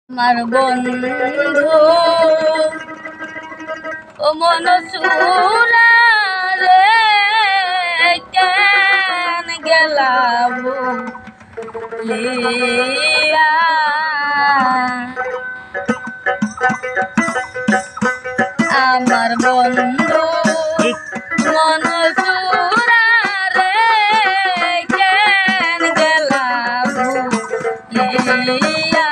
আমার বন্ধু ও মন সুরা রে কেন গেলাম লিয়া আমার বন্ধু মন সুরা রে কেন গেলাম লিয়া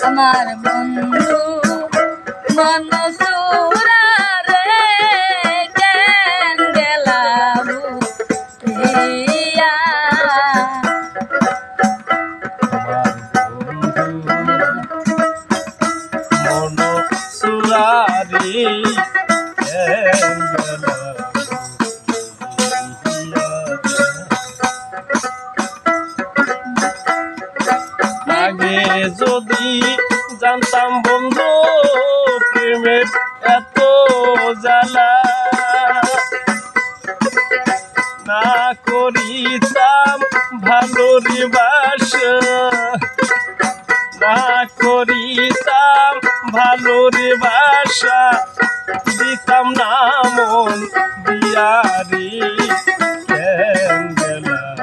আমার বন্ধু মন সুরা রে কেন গেলাম লিয়া মন সুরা রে কেন গেলাম আগে যদি জানতাম বন্ধু প্রেমের এত জ্বালা না করিতাম ভালোর বাসা না করিতাম ভালোর বাসা দিতাম না মন দিয়ারি কেন গেলাম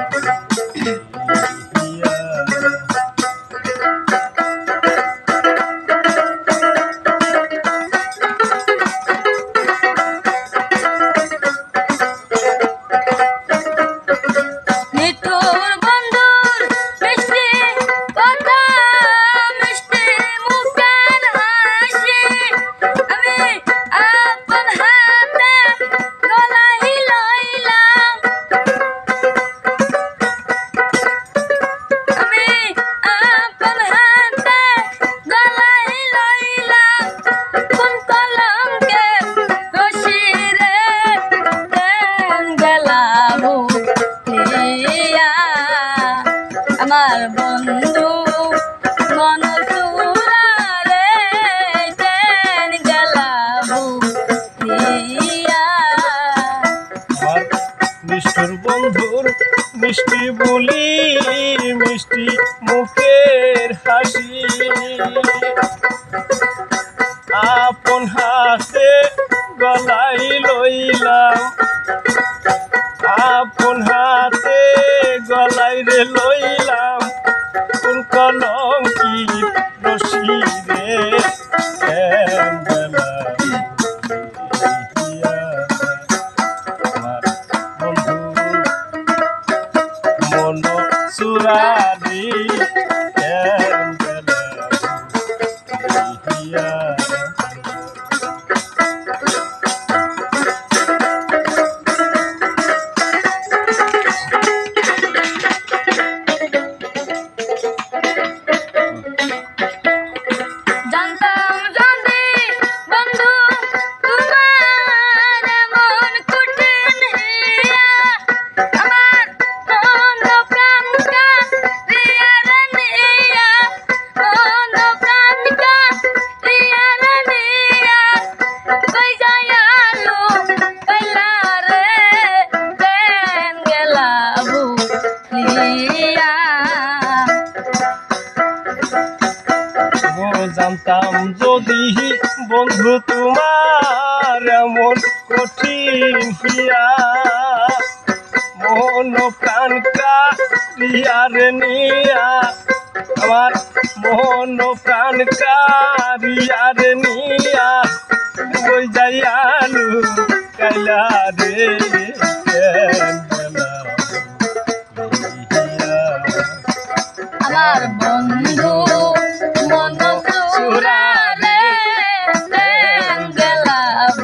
আমার বন্ধু মন সুরা রে কেন গেলাম লিয়া আমার নিষ্ঠুর বন্ধুর মিষ্টি বলি মিষ্টি মুখের হাসি আপন হাতে গলাই লইলাম আপন হাতে গলাই রে লইলাম কোন কলঙ্কিত রশি রে কেন গেলাম আমার বন্ধু মন সুরা রে কেন গেলাম জানতাম যদি বন্ধু তোমার এমন কঠিন হিয়া মন প্রাণ কারিয়ার নিয়া আমার মন প্রাণ কারিয়ার নিয়া বই যাইয়ালু কাইলা রে আমার বন্ধু মন সুরা রে কেন গেলাম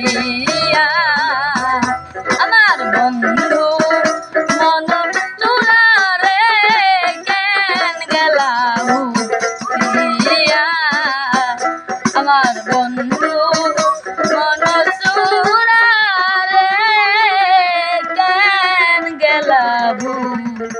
লিয়া আমার বন্ধু মন আমার বন্ধু মনসুরারে কেন গেলা ভুলি